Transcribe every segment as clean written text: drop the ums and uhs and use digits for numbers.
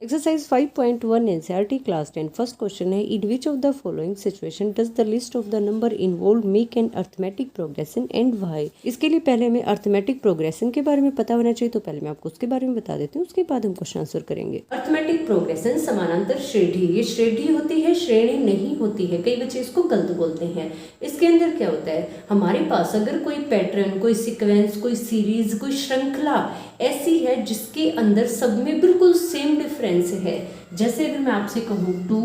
Exercise 5.1 NCERT Class 10 first question है in which of the following situation does the list of the number involve make an arithmetic progression and why. इसके लिए पहले हमें arithmetic progression के बारे में पता होना चाहिए, तो पहले मैं आपको उसके बारे में बता देती हूँ, उसके बाद हम क्वेश्चन आंसर करेंगे। अर्थमेटिक प्रोग्रेशन समानांतर श्रेणी, ये श्रेणी होती है, श्रेणी नहीं होती है, कई बच्चे इसको गलत बोलते हैं। इसके अंदर क्या होता है, हमारे पास अगर कोई पैटर्न, कोई सीक्वेंस, कोई सीरीज, कोई श्रृंखला ऐसी है जिसके अंदर सब में बिल्कुल सेम डिफरेंस है। जैसे अगर मैं आपसे कहूँ 2,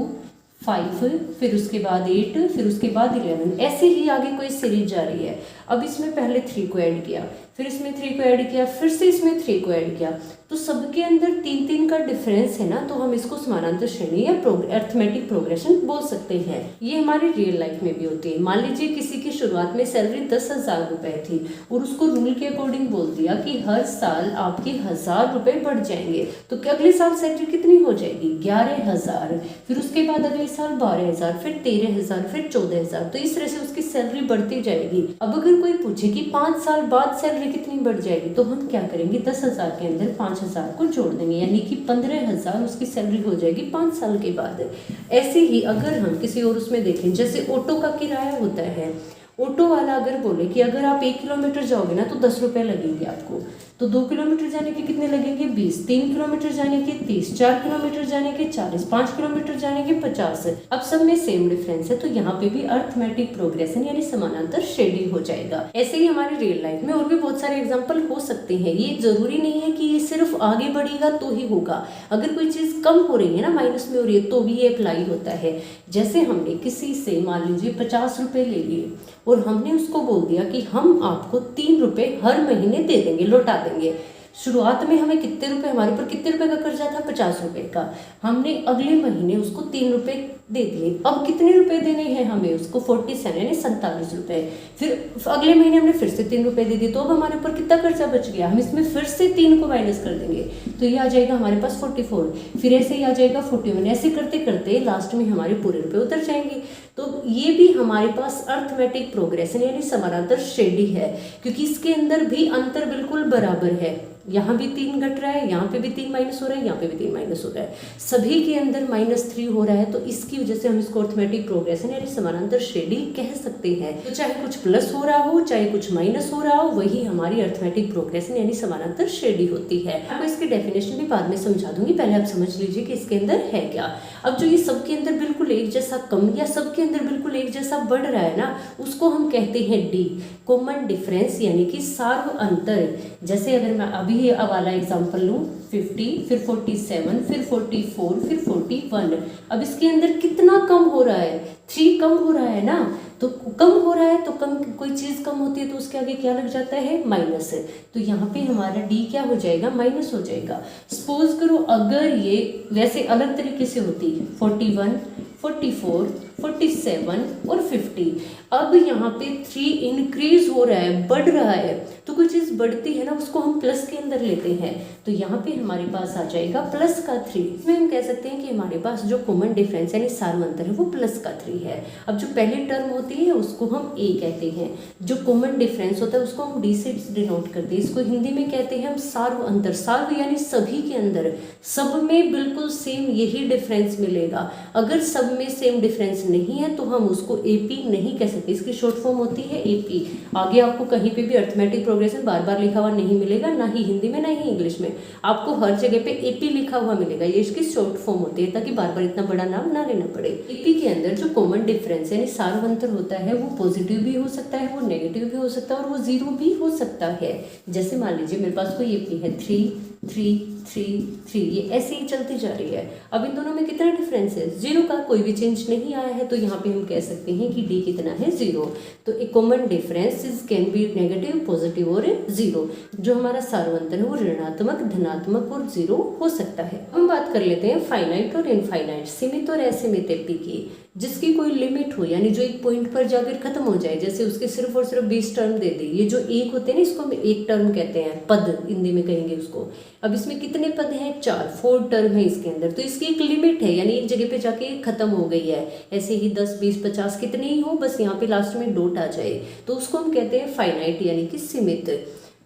5, फिर उसके बाद 8, फिर उसके बाद 11, ऐसे ही आगे कोई सीरीज जा रही है। अब इसमें पहले 3 को ऐड किया, फिर इसमें 3 को ऐड किया, फिर से इसमें 3 को ऐड किया, तो सबके अंदर 3-3 का डिफरेंस है ना, तो हम इसको समानांतर श्रेणी या अर्थमेटिक प्रोग्रेशन बोल सकते हैं। ये हमारी रियल लाइफ में भी होती है। मान लीजिए किसी की शुरुआत में सैलरी 10,000 रुपए थी और उसको रूल के अकॉर्डिंग बोल दिया कि हर साल आपके 1,000 रुपए बढ़ जाएंगे, तो अगले साल सैलरी कितनी हो जाएगी, 11,000, फिर उसके बाद अगले साल 12,000, फिर 13,000, फिर 14,000, तो इस तरह से उसकी सैलरी बढ़ती जाएगी। अब अगर कोई पूछे कि 5 साल बाद सैलरी कितनी बढ़ जाएगी, तो हम क्या करेंगे, 10,000 के अंदर 5,000 को जोड़ देंगे, यानी कि 15,000 उसकी सैलरी हो जाएगी 5 साल के बाद। ऐसे ही अगर हम किसी और उसमें देखें, जैसे ऑटो का किराया होता है, ऑटो वाला अगर बोले कि अगर आप 1 किलोमीटर जाओगे ना तो 10 रुपये लगेंगे आपको, तो 2 किलोमीटर जाने के कितने लगेंगे, 20, 3 किलोमीटर जाने के 30, 4 किलोमीटर जाने के 40, 5 किलोमीटर जाने के 50। अब सब में सेम डिफरेंस है, तो यहाँ पे भी अर्थमेटिक प्रोग्रेशन यानी समानांतर श्रेणी हो जाएगा। ऐसे ही हमारी रियल लाइफ में और भी बहुत सारे एग्जाम्पल हो सकते हैं। ये जरूरी नहीं है कि ये सिर्फ आगे बढ़ेगा तो ही होगा। अगर कोई चीज कम हो रही है ना, माइनस में हो रही है, तो भी ये अप्लाई होता है। जैसे हमने किसी से मान लीजिए 50 रुपए ले लिए और हमने उसको बोल दिया कि हम आपको 3 रुपए हर महीने दे देंगे, लौटा देंगे। शुरुआत में हमें कितने रुपए, हमारे ऊपर कितने रुपए का कर्जा था, 50 रुपए का। हमने अगले महीने उसको 3 रुपए दे दिए। अब कितने रुपए देने हैं हमें उसको, 47 यानी 47 रुपए। फिर अगले महीने हमने फिर से 3 रुपए दे दिए, तो अब हमारे ऊपर कितना कर्जा बच गया, हम इसमें फिर से 3 को माइनस कर देंगे, तो ये आ जाएगा हमारे पास 44, फिर ऐसे ही आ जाएगा 41। ऐसे करते करते लास्ट में हमारे पूरे रुपए उतर जाएंगे। तो ये भी हमारे पास अर्थमेटिक प्रोग्रेशन यानी समानांतर श्रेणी है, क्योंकि इसके अंदर भी अंतर बिल्कुल बराबर है। यहाँ भी 3 घट रहा है, यहाँ पे भी 3 माइनस हो रहा है, यहाँ पे भी 3 माइनस हो रहा है, सभी के अंदर -3 हो रहा है। तो इसकी वजह से हम इसको अर्थमेटिक प्रोग्रेशन यानी समानांतर श्रेणी कह सकते हैं। तो चाहे कुछ प्लस हो रहा हो, चाहे कुछ माइनस हो रहा हो, वही हमारी अर्थमेटिक प्रोग्रेशन यानी समानांतर श्रेणी होती है। आपको इसकी डेफिनेशन भी बाद में समझा दूंगी, पहले आप समझ लीजिए कि इसके अंदर है क्या। अब जो ये सबके अंदर बिल्कुल एक जैसा कम या सबके अंदर बिल्कुल एक जैसा बढ़ रहा है ना, उसको हम कहते हैं डी, कॉमन डिफरेंस यानी कि सार्व अंतर। जैसे अगर मैं अभी वाला एग्जांपल लूं, 50, फिर 47, फिर 44, फिर 41। अब इसके अंदर कितना कम हो रहा है, 3 कम हो रहा है ना, तो कम हो रहा है तो कम, कोई चीज कम होती है तो उसके आगे क्या लग जाता है, माइनस है। तो यहाँ पे हमारा डी क्या हो जाएगा, माइनस हो जाएगा। सपोज करो अगर ये वैसे अलग तरीके से होती, 41, 44, 47 और 50, अब यहाँ पे 3 इंक्रीज हो रहा है, बढ़ रहा है, तो कोई चीज बढ़ती है ना, उसको हम प्लस के अंदर लेते हैं, तो यहाँ पे हमारे पास आ जाएगा प्लस का 3। इसमें हम कह सकते हैं कि हमारे पास जो कॉमन डिफरेंस यानी सार्व अंतर है वो प्लस का 3 है। अब जो पहली टर्म होती है उसको हम ए कहते हैं, जो कॉमन डिफरेंस होता है उसको हम डी से डिनोट करते हैं। इसको हिंदी में कहते हैं हम सार्व अंतर। सार्व यानी सभी के अंदर, सब में बिल्कुल सेम यही डिफरेंस मिलेगा। अगर सब में सेम डिफरेंस नहीं है तो हम उसको एपी नहीं कह सकते, इसकी शॉर्ट फॉर्म होती है एपी। आगे आपको कहीं पे भी अर्थमेटिक प्रोग्रेशन बार बार लिखा हुआ नहीं मिलेगा, ना ही हिंदी में ना ही इंग्लिश में, आपको हर जगह पे एपी लिखा हुआ मिलेगा। ये इसकी शॉर्ट फॉर्म होती है ताकि बार बार इतना बड़ा नाम ना लेना पड़े। एपी के अंदर जो कॉमन डिफरेंस यानी सार्व अंतर होता है वो पॉजिटिव भी हो सकता है, वो नेगेटिव भी हो सकता है और वो 0 भी हो सकता है। जैसे मान लीजिए मेरे पास कोई एपी है 3, 3, 3, 3, ये ऐसे ही चलती जा रही है। अब इन दोनों में कितना डिफरेंस है, 0 का, कोई भी चेंज नहीं आया है, तो यहाँ पे हम कह सकते हैं कि डी कितना है, 0। तो एक common difference is can be negative, positive और 0। जो हमारा सार्व अंतर है वो ऋणात्मक, धनात्मक और 0 हो सकता है। हम बात कर लेते हैं फाइनाइट और इनफाइनाइट, सीमित और असीमित एपी की, जिसकी कोई लिमिट हो, यानी जो एक पॉइंट पर जाकर खत्म हो जाए। जैसे उसके सिर्फ और सिर्फ 20 टर्म दे दी, ये जो एक होते हैं ना, इसको हम एक टर्म कहते हैं, पद हिंदी में कहेंगे उसको। अब इसमें कितने पद हैं, 4 टर्म है इसके अंदर, तो इसकी एक लिमिट है, यानी एक जगह पे जाके खत्म हो गई है। ऐसे ही 10, 20, 50 कितने ही हो, बस यहाँ पे लास्ट में डॉट आ जाए, तो उसको हम कहते हैं फाइनाइट यानी कि सीमित।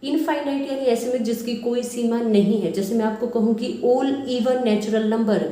इनफाइनाइट यानी ऐसे में जिसकी कोई सीमा नहीं है। जैसे मैं आपको कहूँ कि ऑल इवन नेचुरल नंबर,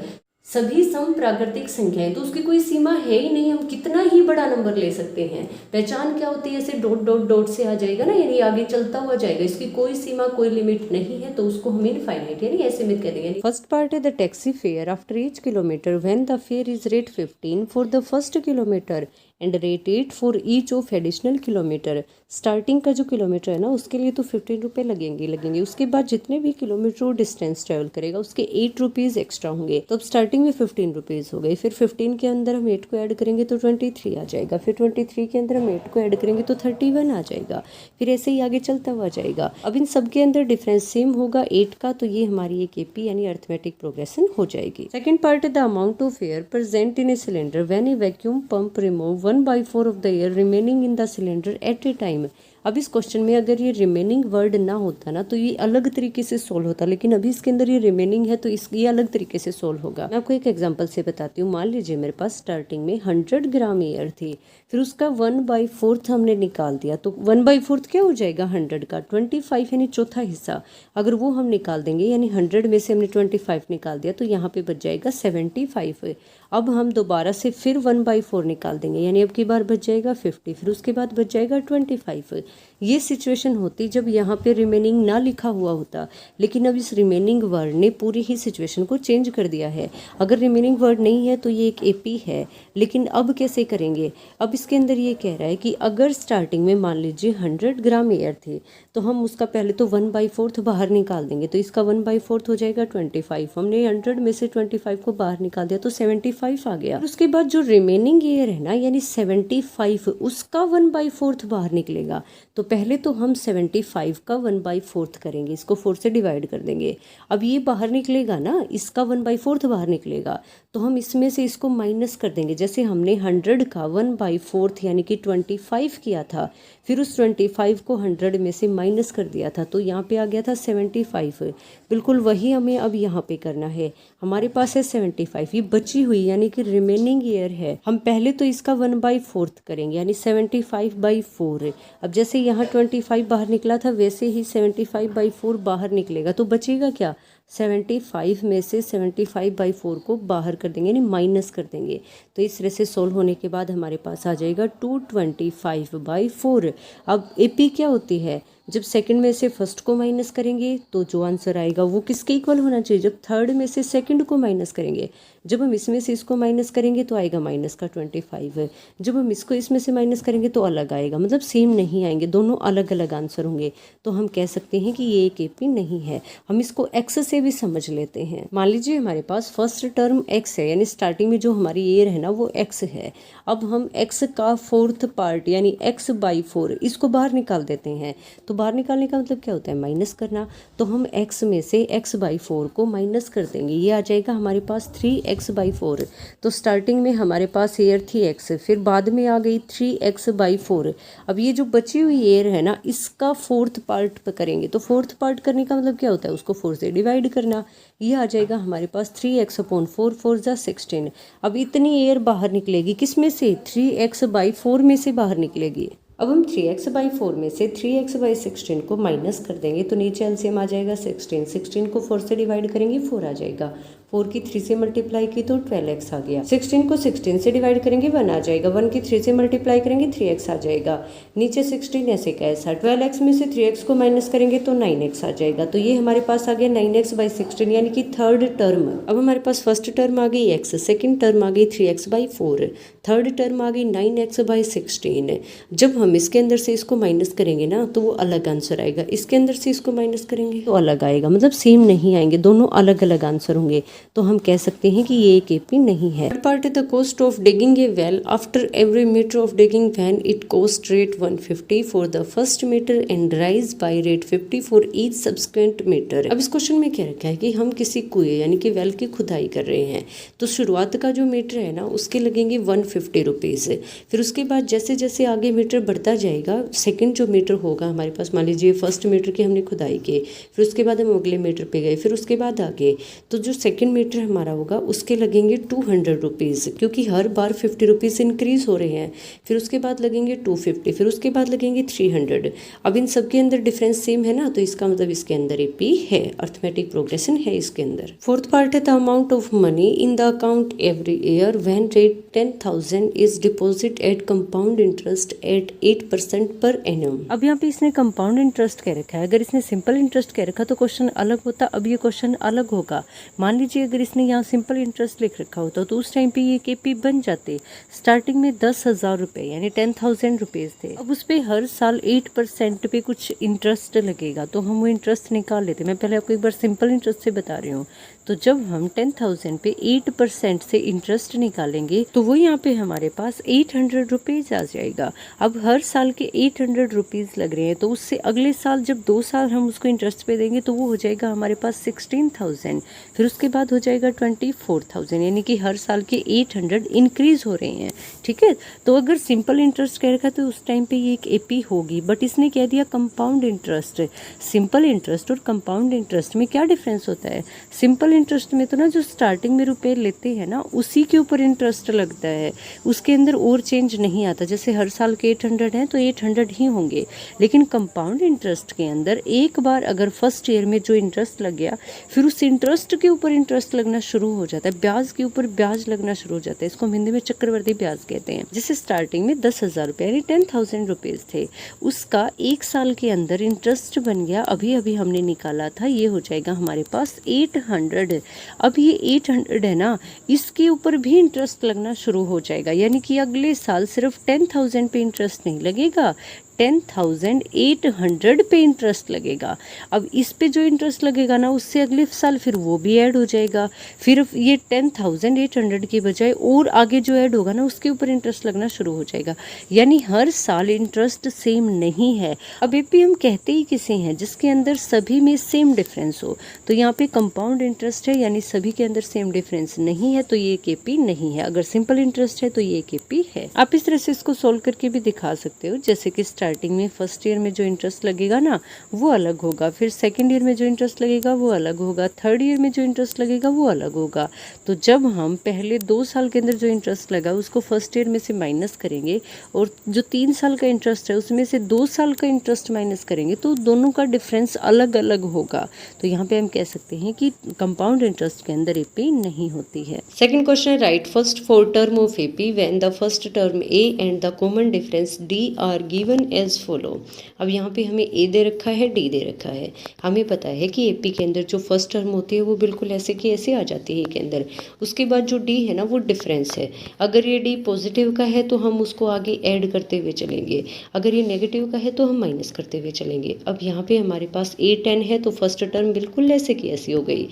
सभी सम प्राकृतिक संख्याएं, तो उसकी कोई सीमा है ही नहीं, हम कितना ही बड़ा नंबर ले सकते हैं। पहचान क्या होती है, ऐसे डॉट डॉट डॉट से आ जाएगा ना, यानी आगे चलता हुआ जाएगा, इसकी कोई सीमा कोई लिमिट नहीं है, तो उसको हम इनफाइनाइट यानी असीमित कह देंगे। फर्स्ट पार्ट है the taxi fare after each kilometre when the fair is rate 15 for the first kilometre and rate 8 for each of additional kilometre. Starting का जो किलोमीटर है ना उसके लिए तो 15 रुपये लगेंगे, उसके बाद जितने भी किलोमीटर वो डिस्टेंस ट्रेवल करेगा उसके 8 रुपीज़ एक्स्ट्रा होंगे। तो अब स्टार्टिंग में 15 रुपीज़ हो गई, फिर 15 के अंदर हम 8 को ऐड करेंगे तो 23 आ जाएगा, फिर 23 के अंदर हम 8 को ऐड करेंगे तो 31 आ जाएगा, फिर ऐसे ही आगे चलता हुआ जाएगा। अब इन सब के अंदर डिफरेंस सेम होगा 8 का, तो ये हमारी एक एपी यानी अर्थमेटिक प्रोग्रेशन हो जाएगी। सेकेंड पार्ट है the amount of air present in a cylinder when A vacuum pump remove 1/4 of the air remaining in the cylinder at a time। अब इस क्वेश्चन में अगर ये रिमेनिंग वर्ड ना होता ना तो ये अलग तरीके से सोल्व होता, लेकिन अभी इसके अंदर ये रिमेनिंग है तो ये अलग तरीके से सोल्व होगा। मैं आपको एक एग्जांपल से बताती हूँ। मान लीजिए मेरे पास स्टार्टिंग में 100 ग्राम एयर थी, फिर उसका 1/4 हमने निकाल दिया, तो 1/4 क्या हो जाएगा 100 का 25 यानी चौथा हिस्सा। अगर वो हम निकाल देंगे यानी 100 में से हमने 25 निकाल दिया तो यहाँ पे बच जाएगा 75। अब हम दोबारा से फिर 1/4 निकाल देंगे यानी अब की बार बच जाएगा 50, फिर उसके बाद बच जाएगा 25। ये सिचुएशन होती जब यहाँ पे रिमेनिंग ना लिखा हुआ होता, लेकिन अब इस रिमेनिंग वर्ड ने पूरी ही सिचुएशन को चेंज कर दिया है। अगर रिमेनिंग वर्ड नहीं है तो ये एक एपी है, लेकिन अब कैसे करेंगे। अब इसके अंदर ये कह रहा है कि अगर स्टार्टिंग में मान लीजिए 100 ग्राम एयर थे तो हम उसका पहले तो 1/4 बाहर निकाल देंगे, तो इसका 1/4 हो जाएगा 25। हमने 100 में से 25 को बाहर निकाल दिया तो 75 आ गया। उसके बाद जो रिमेनिंग एयर है ना यानी 75 उसका 1/4 बाहर निकलेगा। तो पहले तो हम 75 का 1/4 करेंगे, इसको 4 से डिवाइड कर देंगे। अब ये बाहर निकलेगा ना, इसका 1/4 बाहर निकलेगा, तो हम इसमें से इसको माइनस कर देंगे। जैसे हमने 100 का 1/4 यानी कि 25 किया था, फिर उस 25 को 100 में से माइनस कर दिया था तो यहाँ पे आ गया था 75। बिल्कुल वही हमें अब यहाँ पे करना है। हमारे पास है 75, ये बची हुई यानी कि रिमेनिंग ईयर है। हम पहले तो इसका 1/4 करेंगे यानी 75/4। अब जैसे यहाँ 25 बाहर निकला था वैसे ही 75/4 बाहर निकलेगा, तो बचेगा क्या 75 में से 75/4 को बाहर कर देंगे यानी माइनस कर देंगे। तो इस तरह से सोल्व होने के बाद हमारे पास आ जाएगा 225/4। अब एपी क्या होती है, जब सेकंड में से फर्स्ट को माइनस करेंगे तो जो आंसर आएगा वो किसके इक्वल होना चाहिए, जब थर्ड में से सेकंड को माइनस करेंगे। जब हम इसमें से इसको माइनस करेंगे तो आएगा माइनस का 25, जब हम इसको इसमें से माइनस करेंगे तो अलग आएगा, मतलब सेम नहीं आएंगे, दोनों अलग अलग आंसर होंगे। तो हम कह सकते हैं कि ये एक एपी नहीं है। हम इसको एक्स से भी समझ लेते हैं। मान लीजिए हमारे पास फर्स्ट टर्म एक्स है यानी स्टार्टिंग में जो हमारी एयर है ना वो एक्स है। अब हम एक्स का 4th पार्ट यानी x/4 इसको बाहर निकाल देते हैं। तो बाहर निकालने का मतलब क्या होता है, माइनस करना। तो हम x में से x/4 को माइनस कर देंगे, ये आ जाएगा हमारे पास 3x/4। तो स्टार्टिंग में हमारे पास एयर थी x, फिर बाद में आ गई 3x/4। अब ये जो बची हुई एयर है ना इसका 4th पार्ट करेंगे, तो 4th पार्ट करने का मतलब क्या होता है, उसको 4 से डिवाइड करना। ये आ जाएगा हमारे पास 3x/4, 4 × 16। अब इतनी एयर बाहर निकलेगी किस में से, 3x/4 में से बाहर निकलेगी। अब हम 3x/4 में से 3x/16 को माइनस कर देंगे तो नीचे एलसीएम आ जाएगा 16। 16 को 4 से डिवाइड करेंगे 4 आ जाएगा, 4 की 3 से मल्टीप्लाई की तो 12x आ गया। 16 को 16 से डिवाइड करेंगे 1 आ जाएगा, 1 की 3 से मल्टीप्लाई करेंगे 3x आ जाएगा। नीचे 16 ऐसे का ऐसा, 12x में से 3x को माइनस करेंगे तो 9x आ जाएगा। तो ये हमारे पास आ गया 9x/16 यानी कि थर्ड टर्म। अब हमारे पास फर्स्ट टर्म आ गई x, सेकेंड टर्म आ गई 3x/4, थर्ड टर्म आ गई 9x/16। जब हम इसके अंदर से इसको माइनस करेंगे ना तो वो अलग आंसर आएगा, इसके अंदर से इसको माइनस करेंगे तो अलग आएगा, मतलब सेम नहीं आएंगे, दोनों अलग अलग आंसर होंगे। तो हम कह सकते हैं कि ये एक एपी नहीं है। Part the cost of digging a well after every metre of digging when it cost rate 150 for the first metre and rise by rate 50 for each subsequent metre. अब इस क्वेश्चन में क्या रखा है कि हम किसी कुएं यानी कि वेल की खुदाई कर रहे हैं, तो शुरुआत का जो मीटर है ना उसके लगेंगे 150 रुपीज़। फिर उसके बाद जैसे जैसे आगे मीटर बढ़ता जाएगा, सेकंड जो मीटर होगा हमारे पास, मान लीजिए फर्स्ट मीटर की हमने खुदाई की, फिर उसके बाद हम अगले मीटर पे गए, फिर उसके बाद आगे, तो जो सेकंड मीटर हमारा होगा उसके लगेंगे 200 रुपीज़, क्योंकि हर बार 50 रुपीज़ इंक्रीज़ हो रहे हैं। फिर उसके बाद लगेंगे 250, फिर उसके बाद लगेंगे 300। अब इन सब के अंदर डिफरेंस सेम है ना, तो इसका मतलब इसके अंदर एपी है, अर्थमेटिक प्रोग्रेशन है इसके अंदर। फोर्थ पार्ट है the amount of money in the account every year when rate 10,000 is deposit eight compound interest eight 8% per annum. अब यहाँ पे इसने कंपाउंड इंटरेस्ट कह रखा है, अगर इसने सिंपल इंटरेस्ट कह रखा तो क्वेश्चन अलग होता, अब ये क्वेश्चन अलग होगा। मान लीजिए अगर इसने यहाँ सिंपल इंटरेस्ट लिख रखा होता तो उस टाइम पे ये केपी बन जाते। स्टार्टिंग में 10,000 रुपये यानी 10,000 रुपीज़ थे, अब उस पर हर साल 8% पे कुछ इंटरेस्ट लगेगा, तो हम वो इंटरेस्ट निकाल लेते। मैं पहले आपको एक बार सिंपल इंटरेस्ट से बता रही हूँ। तो जब हम 10,000 पे 8% से इंटरेस्ट निकालेंगे तो वो यहाँ पे हमारे पास 800 रुपीज़ आ जाएगा। अब हर साल के 800 रुपीज़ लग रहे हैं, तो उससे अगले साल जब 2 साल हम उसको इंटरेस्ट पे देंगे तो वो हो जाएगा हमारे पास 16,000, फिर उसके बाद हो जाएगा 24,000, यानी कि हर साल के 800 इंक्रीज़ हो रहे हैं। ठीक है, तो अगर सिंपल इंटरेस्ट कह रखा तो उस टाइम पे ये एक एपी होगी, बट इसने कह दिया कंपाउंड इंटरेस्ट। सिंपल इंटरेस्ट और कंपाउंड इंटरेस्ट में क्या डिफरेंस होता है? सिंपल इंटरेस्ट में तो ना जो स्टार्टिंग में रुपए लेते हैं ना उसी के ऊपर इंटरेस्ट लगता है, उसके अंदर और चेंज नहीं आता। जैसे हर साल के 800 हैं तो 800 ही होंगे, लेकिन कंपाउंड इंटरेस्ट के अंदर एक बार अगर फर्स्ट ईयर में जो इंटरेस्ट लग गया फिर उस इंटरेस्ट के ऊपर इंटरेस्ट लगना शुरू हो जाता है, ब्याज के ऊपर ब्याज लगना शुरू हो जाता है। इसको हम हिंदी में चक्रवर्ती ब्याज कहते हैं। जैसे स्टार्टिंग में 10,000 रुपये यानी 10,000 रुपीज़ थे, उसका एक साल के अंदर इंटरेस्ट बन गया, अभी अभी हमने निकाला था, ये हो जाएगा हमारे पास 800। अब ये 800 है ना, इसके ऊपर भी इंटरेस्ट लगना शुरू हो जाएगा, यानी कि अगले साल सिर्फ 10,000 पे इंटरेस्ट नहीं लगेगा, 10,800 पे इंटरेस्ट लगेगा। अब इस पे जो इंटरेस्ट लगेगा ना उससे अगले साल फिर वो भी ऐड हो जाएगा, फिर ये 10,800 की बजाय और आगे जो ऐड होगा ना उसके ऊपर इंटरेस्ट लगना शुरू हो जाएगा, यानी हर साल इंटरेस्ट सेम नहीं है। अब एपी हम कहते ही किसे हैं? जिसके अंदर सभी में सेम डिफरेंस हो। तो यहाँ पे कंपाउंड इंटरेस्ट है यानी सभी के अंदर सेम डिफरेंस नहीं है, तो ये केपी नहीं है। अगर सिंपल इंटरेस्ट है तो ये केपी है। आप इस तरह से इसको सोल्व करके भी दिखा सकते हो, जैसे कि स्टार्टिंग में फर्स्ट ईयर में जो इंटरेस्ट लगेगा ना वो अलग होगा, फिर सेकंड ईयर में जो इंटरेस्ट लगेगा वो अलग होगा, थर्ड ईयर में जो इंटरेस्ट लगेगा वो अलग होगा। तो जब हम पहले 2 साल के अंदर जो इंटरेस्ट लगा उसको फर्स्ट ईयर में से माइनस करेंगे और जो 3 साल का इंटरेस्ट है उसमें से 2 साल का इंटरेस्ट माइनस करेंगे तो दोनों का डिफरेंस अलग अलग होगा। तो यहाँ पे हम कह सकते हैं कि कंपाउंड इंटरेस्ट के अंदर एपी नहीं होती है। सेकंड क्वेश्चन है, write first 4 term of AP when the first term a and the common difference d are given as follow. अब यहाँ पे हमें ए दे रखा है, डी दे रखा है। हमें पता है कि एपी के अंदर जो फर्स्ट टर्म होती है वो बिल्कुल ऐसे की ऐसे आ जाती है के अंदर, उसके बाद जो डी है ना वो डिफरेंस है। अगर ये डी पॉजिटिव का है तो हम उसको आगे ऐड करते हुए चलेंगे, अगर ये नेगेटिव का है तो हम माइनस करते हुए चलेंगे। अब यहाँ पे हमारे पास ए 10 है तो फर्स्ट टर्म बिल्कुल ऐसे की ऐसी हो गई।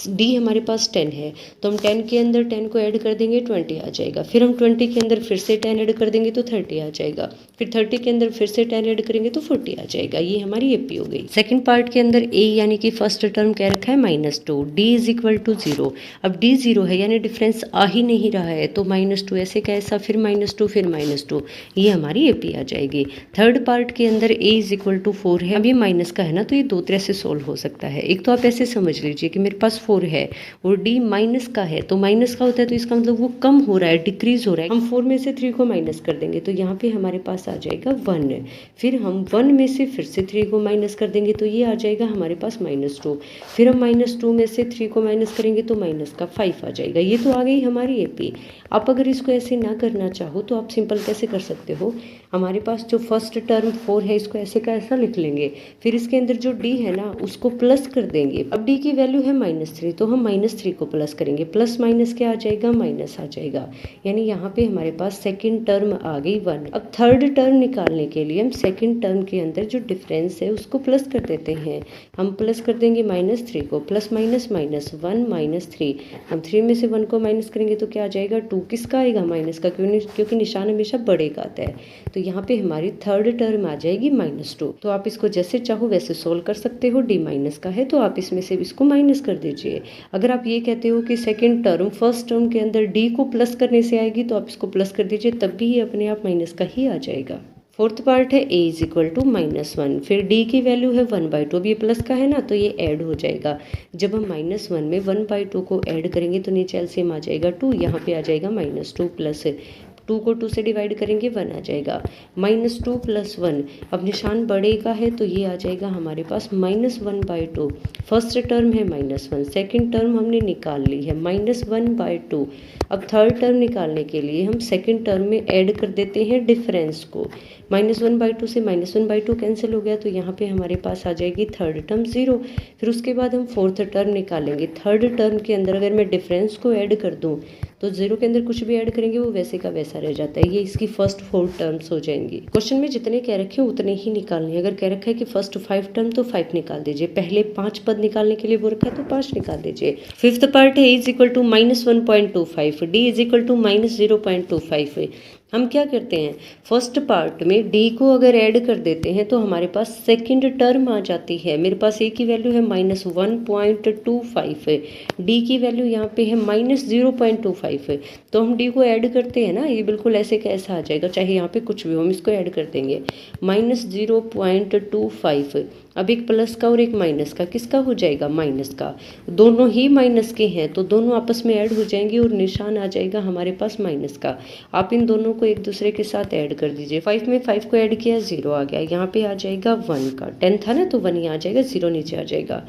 डी हमारे पास 10 है तो हम 10 के अंदर 10 को ऐड कर देंगे 20 आ जाएगा, फिर हम 20 के अंदर फिर से 10 ऐड कर देंगे तो 30 आ जाएगा, फिर 30 के अंदर फिर से 10 ऐड करेंगे तो 40 आ जाएगा। ये हमारी एपी हो गई। सेकंड पार्ट के अंदर ए यानी कि फर्स्ट टर्म कह रखा है -2, डी इज इक्वल टू 0। अब डी 0 है यानी डिफरेंस आ ही नहीं रहा है तो -2 ऐसे का ऐसा, फिर -2 फिर -2, ये हमारी एपी आ जाएगी। थर्ड पार्ट के अंदर ए इज इक्वल टू 4 है, अब ये माइनस का है ना तो ये दो तरह से सोल्व हो सकता है। एक तो आप ऐसे समझ लीजिए कि मेरे पास 4 है और डी माइनस का है, तो माइनस का होता है तो इसका मतलब वो कम हो रहा है, डिक्रीज हो रहा है। हम 4 में से 3 को माइनस कर देंगे तो यहाँ पे हमारे पास आ जाएगा 1, फिर हम 1 में से फिर से 3 को माइनस कर देंगे तो ये आ जाएगा हमारे पास -2, फिर हम -2 में से 3 को माइनस करेंगे तो -5 आ जाएगा। ये तो आ गई हमारी एपी। आप अगर इसको ऐसे ना करना चाहो तो आप सिंपल कैसे कर सकते हो, हमारे पास जो फर्स्ट टर्म 4 है इसको ऐसे का ऐसा लिख लेंगे, फिर इसके अंदर जो डी है ना उसको प्लस कर देंगे। अब डी की वैल्यू है -3 तो हम -3 को प्लस करेंगे, प्लस माइनस क्या आ जाएगा, माइनस आ जाएगा, यानी यहाँ पे हमारे पास सेकंड टर्म आ गई 1। अब थर्ड टर्म निकालने के लिए हम सेकंड टर्म के अंदर जो डिफरेंस है उसको प्लस कर देते हैं। हम प्लस कर देंगे -3 को, प्लस माइनस माइनस 1 -3, हम 3 में से 1 को माइनस करेंगे तो क्या आ जाएगा 2, किसका आएगा, माइनस का, क्योंकि निशान हमेशा बड़े का आता है। तो यहाँ पे हमारी थर्ड टर्म आ जाएगी -2। तो आप इसको जैसे चाहो वैसे सोल्व कर सकते हो। डी माइनस का है तो आप इसमें से इसको माइनस कर दीजिए। अगर आप ये कहते हो कि सेकंड टर्म फर्स्ट टर्म के अंदर डी को प्लस करने से आएगी तो आप इसको प्लस कर दीजिए, तब भी ये अपने आप माइनस का ही आ जाएगा। फोर्थ पार्ट है a इज इक्वल टू -1, फिर d की वैल्यू है 1/2। अब ये प्लस का है ना तो ये ऐड हो जाएगा। जब हम -1 में 1/2 को ऐड करेंगे तो नीचे एलसीएम आ जाएगा 2, यहाँ पे आ जाएगा -2 प्लस 2 को 2 से डिवाइड करेंगे 1 आ जाएगा। -2 + 1, अब निशान बड़े का है तो ये आ जाएगा हमारे पास -1/2। फर्स्ट टर्म है -1, सेकेंड टर्म हमने निकाल ली है -1/2। अब थर्ड टर्म निकालने के लिए हम सेकेंड टर्म में ऐड कर देते हैं डिफरेंस को। -1/2 से -1/2 कैंसिल हो गया तो यहाँ पे हमारे पास आ जाएगी थर्ड टर्म 0। फिर उसके बाद हम फोर्थ टर्म निकालेंगे। थर्ड टर्म के अंदर अगर मैं डिफरेंस को ऐड कर दूँ तो 0 के अंदर कुछ भी ऐड करेंगे वो वैसे का वैसा रह जाता है। ये इसकी फर्स्ट 4 टर्म्स हो जाएंगी। क्वेश्चन में जितने कह रखे हैं उतने ही निकालने हैं। अगर कह रखा है कि फर्स्ट 5 टर्म तो 5 निकाल दीजिए। पहले 5 पद निकालने के लिए बोल रखा है तो 5 निकाल दीजिए। फिफ्थ पार्ट है is equal to -1.25, d is equal to -0.25। हम क्या करते हैं, फर्स्ट पार्ट में d को अगर ऐड कर देते हैं तो हमारे पास सेकंड टर्म आ जाती है। मेरे पास a की वैल्यू है -1.25 है, d की वैल्यू यहाँ पे है -0.25 है। तो हम d को ऐड करते हैं ना, ये बिल्कुल ऐसे कैसा आ जाएगा, चाहे यहाँ पे कुछ भी हो हम इसको ऐड कर देंगे -0.25। अब एक प्लस का और एक माइनस का, किसका हो जाएगा, माइनस का। दोनों ही माइनस के हैं तो दोनों आपस में ऐड हो जाएंगे और निशान आ जाएगा हमारे पास माइनस का। आप इन दोनों को एक दूसरे के साथ ऐड कर दीजिए। 5 में 5 को ऐड किया 0 आ गया, यहाँ पे आ जाएगा 1 का। 10 था ना तो 1 यहाँ आ जाएगा, 0 नीचे आ जाएगा।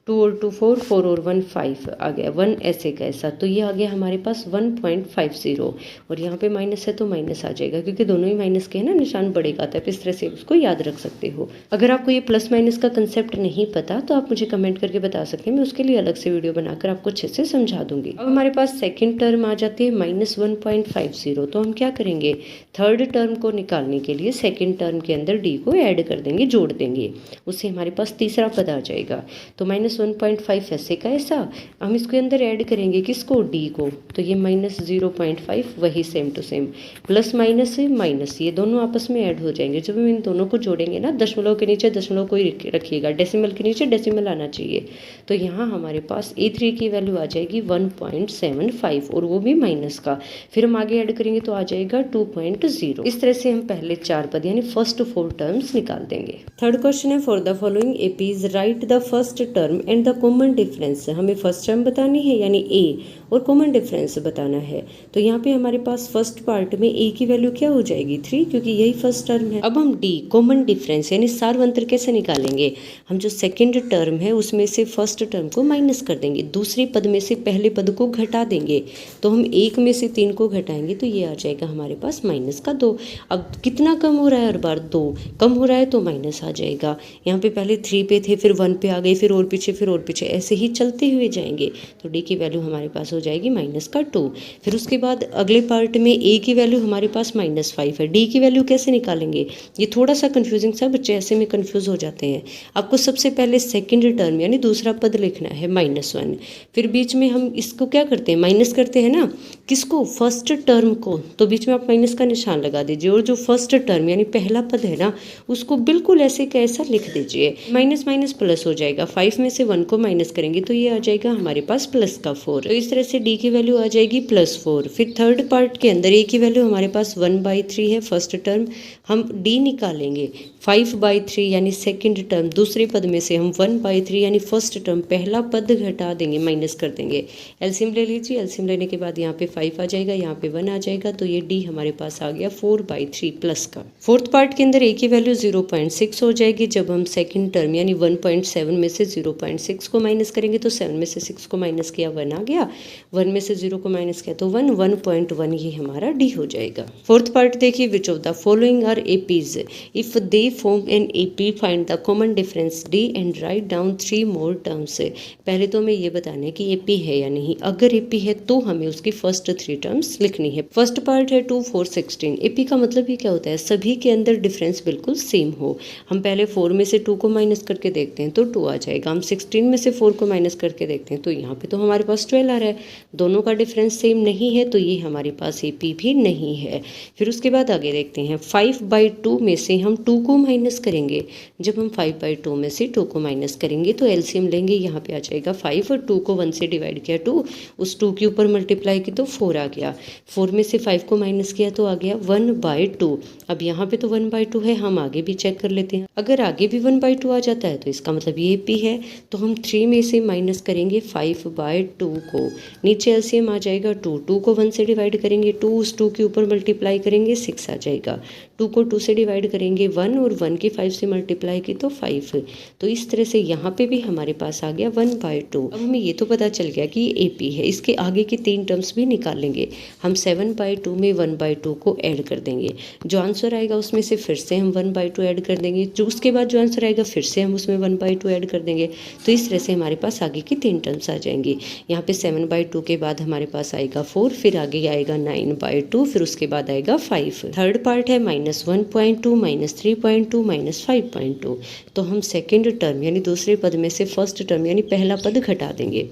2 और 2 4, 4 और 1 5 आ गया, 1 ऐसे का ऐसा। तो ये आ गया हमारे पास 1.50 और यहाँ पे माइनस है तो माइनस आ जाएगा क्योंकि दोनों ही माइनस के हैं ना, निशान बढ़ेगा था। इस तरह से उसको याद रख सकते हो। अगर आपको ये प्लस माइनस का कंसेप्ट नहीं पता तो आप मुझे कमेंट करके बता सकते हैं, मैं उसके लिए अलग से वीडियो बनाकर आपको अच्छे से समझा दूंगी। अब हमारे पास सेकेंड टर्म आ जाती है -1.50। तो हम क्या करेंगे, थर्ड टर्म को निकालने के लिए सेकेंड टर्म के अंदर डी को ऐड कर देंगे, जोड़ देंगे, उससे हमारे पास तीसरा पद आ जाएगा। तो -1.5 ऐसे का ऐसा, हम इसके अंदर ऐड करेंगे किसको, डी को। तो ये -0.5 वही same to same, plus minus से माइनस, ये दोनों आपस में ऐड हो जाएंगे। जब हम इन दोनों को जोड़ेंगे ना, दशमलव के नीचे दशमलव को ही रखिएगा, डेसिमल के नीचे डेसिमल आना चाहिए। तो यहाँ हमारे पास A3 की वैल्यू आ जाएगी 1.75 और वो भी माइनस का। फिर हम आगे ऐड करेंगे तो आ जाएगा 2.0। इस तरह से हम पहले 4 पद यानी फर्स्ट 4 टर्म्स निकाल देंगे। थर्ड क्वेश्चन है, for the following APs right the first term and the common difference. हमें फर्स्ट टर्म बतानी है यानी ए, और कॉमन डिफरेंस बताना है। तो यहाँ पे हमारे पास फर्स्ट पार्ट में ए की वैल्यू क्या हो जाएगी, 3, क्योंकि यही फर्स्ट टर्म है। अब हम डी कॉमन डिफरेंस यानी सार्वंतर कैसे निकालेंगे, हम जो सेकंड टर्म है उसमें से फर्स्ट टर्म को माइनस कर देंगे, दूसरे पद में से पहले पद को घटा देंगे। तो हम 1 में से 3 को घटाएंगे तो ये आ जाएगा हमारे पास -2। अब कितना कम हो रहा है, हर बार 2 कम हो रहा है तो माइनस आ जाएगा। यहाँ पे पहले 3 पे थे, फिर 1 पे आ गए, फिर और पीछे, फिर और पीछे, ऐसे ही चलते हुए जाएंगे। तो डी की वैल्यू हमारे पास हो जाएगी -2। फिर उसके बाद अगले पार्ट में ए की वैल्यू हमारे पास -5 है। डी की वैल्यू कैसे निकालेंगे, ये थोड़ा सा कंफ्यूजिंग सा, बच्चे ऐसे में कंफ्यूज हो जाते हैं। आपको सबसे पहले सेकंड टर्म यानी दूसरा पद लिखना है -1, फिर बीच में हम इसको क्या करते हैं, माइनस करते हैं ना, किसको, फर्स्ट टर्म को। तो बीच में आप माइनस का निशान लगा दीजिए और जो फर्स्ट टर्म यानी पहला पद है ना उसको बिल्कुल ऐसे कैसा लिख दीजिए, माइनस माइनस प्लस हो जाएगा। 5 में से 1 को माइनस करेंगे तो ये आ जाएगा हमारे पास प्लस का 4। तो इस तरह से डी की वैल्यू आ जाएगी +4। फिर थर्ड पार्ट के अंदर ए की वैल्यू हमारे पास 1/3 है, फर्स्ट टर्म। हम डी निकालेंगे 5/3 यानी सेकंड टर्म, दूसरे पद में से हम 1/3 यानी फर्स्ट टर्म पहला पद घटा देंगे, माइनस कर देंगे। एलसीएम ले लीजिए, एलसीएम लेने के बाद यहाँ पे 5 आ जाएगा, यहाँ पे 1 आ जाएगा, तो ये डी हमारे पास आ गया 4/3 प्लस का। फोर्थ पार्ट के अंदर ए की वैल्यू 0.6 हो जाएगी। जब हम सेकंड टर्म यानी 1.7 में से 0.6 को माइनस करेंगे तो 7 में से 6 को माइनस किया 1 आ गया, 1 में से 0 को माइनस किया तो 1, 1.1 ये हमारा डी हो जाएगा। फोर्थ पार्ट देखिए, which of the following are APs, if they form an AP find the common difference d and write down 3 more terms. पहले तो हमें ये बताना है कि एपी है या नहीं। अगर एपी है तो हमें उसकी फर्स्ट 3 टर्म्स लिखनी है। फर्स्ट पार्ट है 2, 4, 16। एपी का मतलब ही क्या होता है, सभी के अंदर डिफरेंस बिल्कुल सेम हो। हम पहले 4 में से 2 को माइनस करके देखते हैं तो 2 आ जाएगा। हम 16 में से 4 को माइनस करके देखते हैं तो यहाँ पे तो हमारे पास 12 आ रहा है। दोनों का डिफरेंस सेम नहीं है तो ये हमारे पास एपी भी नहीं है। फिर उसके बाद आगे देखते हैं, 5/2 में से हम 2 को माइनस करेंगे। जब हम 5/2 में से 2 को माइनस करेंगे तो एलसीएम लेंगे, यहाँ पे आ जाएगा 5 और 2 को 1 से डिवाइड किया 2, उस 2 के ऊपर मल्टीप्लाई की तो 4 आ गया। 4 में से 5 को माइनस किया तो आ गया 1/2। अब यहाँ पे तो 1/2 है, हम आगे भी चेक कर लेते हैं। अगर आगे भी 1/2 आ जाता है तो इसका मतलब ये AP है। तो हम 3 में से माइनस करेंगे 5/2 को, नीचे एलसीएम आ जाएगा 2, 2 को 1 से डिवाइड करेंगे 2, उस 2 के ऊपर मल्टीप्लाई करेंगे 6 आ जाएगा। 2 को 2 से डिवाइड करेंगे 1 और 1 के 5 से मल्टीप्लाई की तो 5। तो इस तरह से यहाँ पे भी हमारे पास आ गया 1/2। अब हमें ये तो पता चल गया कि ये AP है। इसके आगे के 3 टर्म्स भी निकाल लेंगे। हम 7/2 में 1/2 को ऐड कर देंगे, जो आंसर आएगा उसमें से फिर से हम 1/2 ऐड कर देंगे, जो उसके बाद जो आंसर आएगा फिर से हम उसमें 1/2 ऐड कर देंगे। तो इस तरह से हमारे पास आगे की 3 टर्म्स आ जाएंगी। यहाँ पे 7/2 के बाद हमारे पास आएगा 4, फिर आगे आएगा 9/2, फिर उसके बाद आएगा 5। थर्ड पार्ट है -1.2, -3.2, -5.2। तो हम सेकेंड टर्म यानी दूसरे पद में से फर्स्ट टर्म यानी पहला पद घटा देंगे।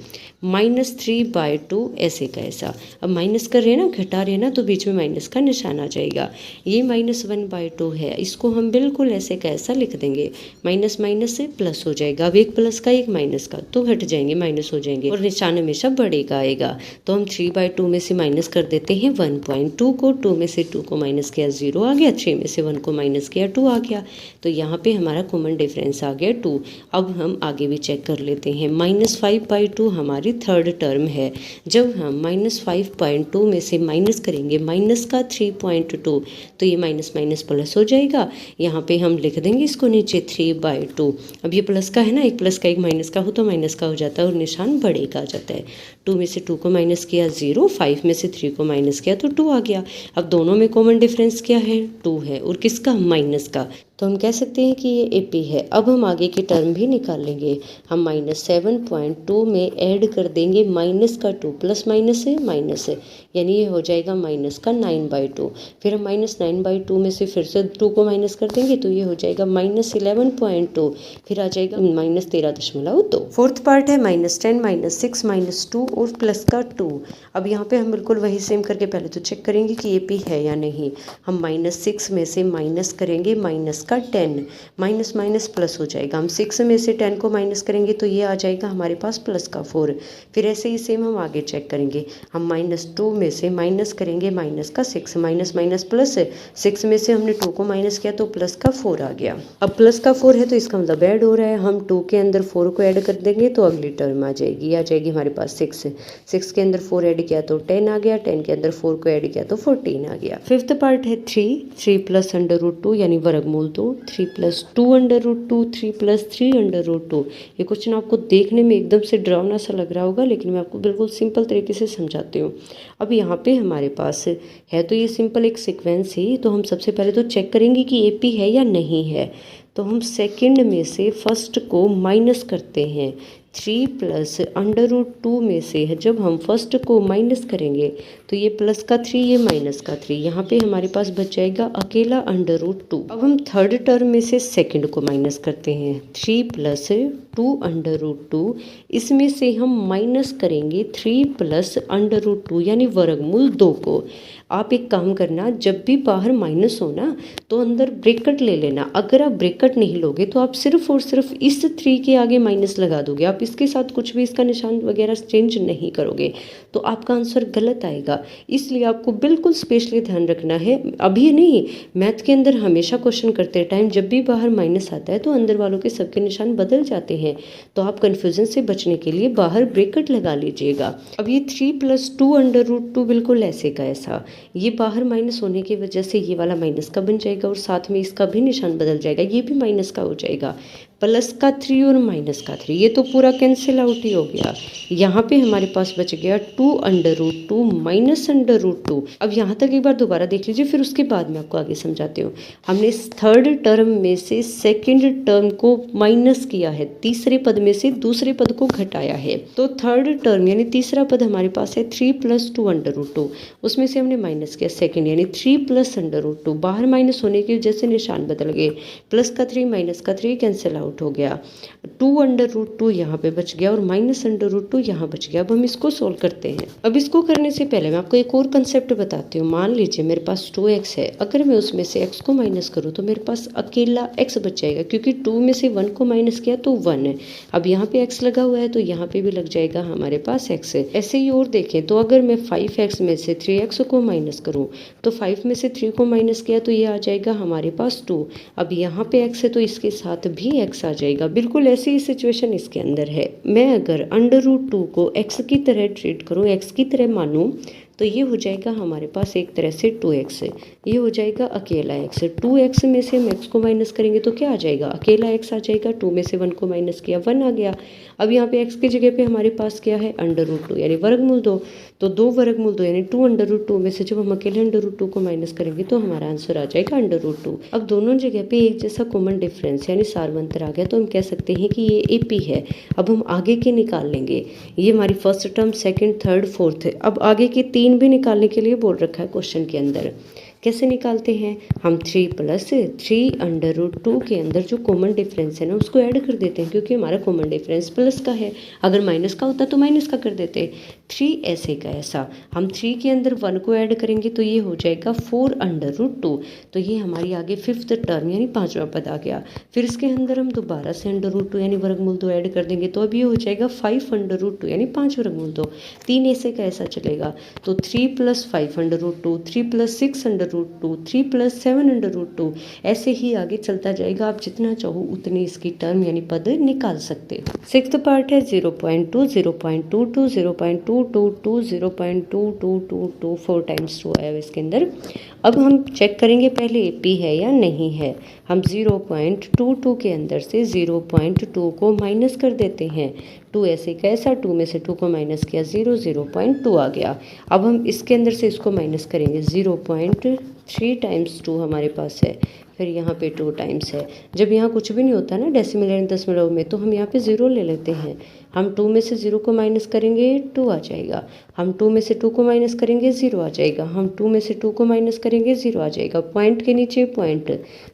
-3/2 ऐसे का ऐसा। अब माइनस कर रहे हैं ना, घटा रहे हैं ना, तो बीच में माइनस का निशान आ जाएगा। ये -1/2 है, इसको हम बिल्कुल ऐसे का ऐसा लिख देंगे। माइनस माइनस से प्लस हो जाएगा। अब एक प्लस का एक माइनस का तो घट जाएंगे, माइनस हो जाएंगे और निशान हमेशा बढ़ेगा आएगा। तो हम 3/2 में से माइनस कर देते हैं 1.2 को। 2 में से 2 को माइनस किया 0 आ गया, 3 में से 1 को माइनस किया 2 आ गया। तो यहाँ पे हमारा कॉमन डिफरेंस आ गया 2। अब हम आगे भी चेक कर लेते हैं। -5/2 हमारी थर्ड टर्म है। जब हम -5.2 में से माइनस करेंगे माइनस का 3.2 तो ये माइनस माइनस प्लस हो जाएगा। यहाँ पे हम लिख देंगे इसको नीचे 3/2। अब ये प्लस का है ना, एक प्लस का एक माइनस का हो तो माइनस का हो जाता है और निशान बड़े का आ जाता है। 2 में से 2 को माइनस किया 0, 5 में से 3 को माइनस किया तो 2 आ गया। अब दोनों में कॉमन डिफरेंस क्या है? 2 है, और किसका? माइनस का। तो हम कह सकते हैं कि ये AP है। अब हम आगे की टर्म भी निकाल लेंगे। हम -7.2 में ऐड कर देंगे माइनस का 2, प्लस माइनस है माइनस है, यानी ये हो जाएगा माइनस का 9/2। फिर हम -9/2 में से फिर से 2 को माइनस कर देंगे तो ये हो जाएगा -11.2, फिर आ जाएगा -13.2। फोर्थ पार्ट है -10, -6, -2 और प्लस का 2। अब यहाँ पे हम बिल्कुल वही सेम करके पहले तो चेक करेंगे कि AP है या नहीं। हम -6 में से माइनस करेंगे माइनस का 10, माइनस माइनस प्लस हो जाएगा। हम 6 में से 10 को माइनस करेंगे तो ये आ जाएगा हमारे पास प्लस का 4। फिर ऐसे ही सेम हम आगे चेक करेंगे। हम -2 में से माइनस करेंगे माइनस का 6, माइनस माइनस प्लस है। 6 में से हमने 2 को माइनस किया तो प्लस का 4 आ गया। अब प्लस का 4 है तो इसका मतलब ऐड हो रहा है। हम 2 के अंदर 4 को ऐड कर देंगे तो अगली टर्म आ जाएगी, आ जाएगी हमारे पास 6। 6 के अंदर 4 ऐड किया तो 10 आ गया, 10 के अंदर 4 को ऐड किया तो 14 आ गया। फिफ्थ पार्ट है 3 प्लस √2 यानी वर्गमूल 2, 3 + 2√2, 3 + 3√2। ये क्वेश्चन आपको देखने में एकदम से डरावना सा लग रहा होगा, लेकिन मैं आपको बिल्कुल सिंपल तरीके से समझाती हूँ। अब यहाँ पे हमारे पास है तो ये सिंपल एक सीक्वेंस ही, तो हम सबसे पहले तो चेक करेंगे कि AP है या नहीं है। तो हम सेकंड में से फर्स्ट को माइनस करते हैं। 3 + √2 में से है, जब हम फर्स्ट को माइनस करेंगे तो ये प्लस का 3, ये माइनस का 3, यहाँ पे हमारे पास बच जाएगा अकेला √2। अब हम थर्ड टर्म में से सेकंड को माइनस करते हैं। 3 + 2√2, इसमें से हम माइनस करेंगे 3 + √2 यानी वर्गमूल 2 को। आप एक काम करना, जब भी बाहर माइनस हो ना तो अंदर ब्रैकेट ले लेना। अगर आप ब्रैकेट नहीं लोगे तो आप सिर्फ और सिर्फ इस 3 के आगे माइनस लगा दोगे, आप इसके साथ कुछ भी इसका निशान वगैरह चेंज नहीं करोगे तो आपका आंसर गलत आएगा। इसलिए आपको बिल्कुल स्पेशली ध्यान रखना है, अभी नहीं, मैथ के अंदर हमेशा क्वेश्चन करते टाइम जब भी बाहर माइनस आता है तो अंदर वालों के सबके निशान बदल जाते हैं। तो आप कन्फ्यूजन से बचने के लिए बाहर ब्रैकेट लगा लीजिएगा। अब ये 3 + 2√2 बिल्कुल ऐसे का ऐसा, ये बाहर माइनस होने की वजह से ये वाला माइनस का बन जाएगा और साथ में इसका भी निशान बदल जाएगा, ये भी माइनस का हो जाएगा। प्लस का 3 और माइनस का 3, ये तो पूरा कैंसिल आउट ही हो गया। यहाँ पे हमारे पास बच गया 2√2 माइनस √2। अब यहाँ तक एक बार दोबारा देख लीजिए, फिर उसके बाद मैं आपको आगे समझाती हूँ। हमने इस थर्ड टर्म में से सेकंड टर्म को माइनस किया है, तीसरे पद में से दूसरे पद को घटाया है। तो थर्ड टर्म यानी तीसरा पद हमारे पास है 3 + 2√2, उसमें से हमने माइनस किया सेकंड यानी 3 + √2। बाहर माइनस होने की वजह से निशान बदल गए, प्लस का 3 माइनस का 3 कैंसिल आउट आउट हो गया, 2√2 यहाँ पे बच गया और -√2 यहाँ बच गया। अब हम इसको सोल्व करते हैं। अब इसको करने से पहले मैं आपको एक और कंसेप्ट बताती हूँ। मान लीजिए मेरे पास 2x है, अगर मैं उसमें से x को माइनस करूँ तो मेरे पास अकेला x बच जाएगा, क्योंकि 2 में से 1 को माइनस किया तो 1 है। अब यहाँ पे x लगा हुआ है तो यहाँ पे भी लग जाएगा हमारे पास x है। ऐसे ही और देखें तो अगर मैं 5x में से 3x को माइनस करूँ तो 5 में से 3 को माइनस किया तो ये आ जाएगा हमारे पास 2। अब यहाँ पे x है तो इसके साथ भी x आ जाएगा। बिल्कुल ऐसी ही सिचुएशन इसके अंदर है। मैं अगर √2 को x की तरह ट्रीट करूँ, x की तरह मानूँ, तो ये हो जाएगा हमारे पास एक तरह से 2x है, ये हो जाएगा अकेला x। 2x में से हम x को माइनस करेंगे तो क्या आ जाएगा, अकेला x आ जाएगा। 2 में से 1 को माइनस किया 1 आ गया। अब यहाँ पे x की जगह पे हमारे पास क्या है, √2 यानी वर्गमूल 2। तो 2 वर्गमूल 2 यानी 2√2 में से जब हम अकेले √2 को माइनस करेंगे तो हमारा आंसर आ जाएगा √2। अब दोनों जगह पे एक जैसा कॉमन डिफरेंस यानी सारवंतर आ गया तो हम कह सकते हैं कि ये AP है। अब हम आगे के निकाल लेंगे, ये हमारी first term, second, third, fourth है। अब आगे के 3 भी निकालने के लिए बोल रखा है क्वेश्चन के अंदर। कैसे निकालते हैं, हम 3 + 3√2 के अंदर जो कॉमन डिफरेंस है ना उसको ऐड कर देते हैं, क्योंकि हमारा कॉमन डिफरेंस प्लस का है। अगर माइनस का होता तो माइनस का कर देते। 3 ऐसे का ऐसा, हम 3 के अंदर 1 को ऐड करेंगे तो ये हो जाएगा 4√2। तो ये हमारी आगे फिफ्थ टर्म यानी 5वां पद आ गया। फिर इसके अंदर हम दोबारा से √2 यानी वर्गमूल 2 ऐड कर देंगे तो अब ये हो जाएगा 5√2 यानी 5 वर्गमूल 2। 3 ऐसे का ऐसा चलेगा तो 3 + 5√2, 3 + 6√2, 3 + 7√2, ऐसे ही आगे चलता जाएगा। आप जितना चाहो उतनी इसकी टर्म यानी पद निकाल सकते हो। सिक्स्थ पार्ट है 0.2, 0.22, 0.222, 0.2222, 4 टाइम्स 2 आया इसके अंदर। अब हम चेक करेंगे पहले AP है या नहीं है। हम 0.22 के अंदर से 0.2 को माइनस कर देते हैं। 2 ऐसे कैसा, 2 में से 2 को माइनस किया 0.2 आ गया। अब हम इसके अंदर से इसको माइनस करेंगे, 0.3 टाइम्स 2 हमारे पास है, फिर यहाँ पे 2 टाइम्स है। जब यहाँ कुछ भी नहीं होता ना डेसिमल यानी दशमलव में, तो हम यहाँ पे 0 ले लेते हैं। हम 2 में से 0 को माइनस करेंगे 2 आ जाएगा। हम 2 में से 2 को माइनस करेंगे 0 आ जाएगा। हम 2 में से 2 को माइनस करेंगे 0 आ जाएगा। पॉइंट के नीचे पॉइंट,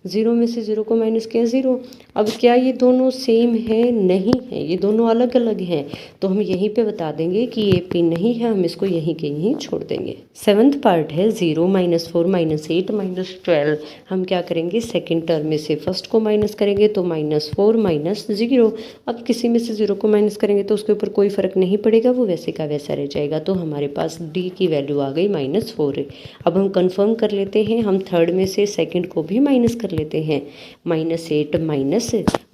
0 में से 0 को माइनस किया 0। अब क्या ये दोनों सेम है, नहीं है, ये दोनों अलग अलग हैं। तो हम यहीं पे बता देंगे कि ये AP नहीं है, हम इसको यहीं के यहीं छोड़ देंगे। 7th पार्ट है 0, -4, -8, -12। हम क्या करेंगे, सेकेंड टर्म में से फर्स्ट को माइनस करेंगे तो -4 -0। अब किसी में से 0 को माइनस करेंगे तो उसके ऊपर कोई फर्क नहीं पड़ेगा, वो वैसे का वैसा रह जाएगा। तो हमारे पास D की वैल्यू आ गई -4। अब हम कंफर्म कर लेते हैं, हम थर्ड में से सेकंड को भी माइनस कर लेते हैं। -8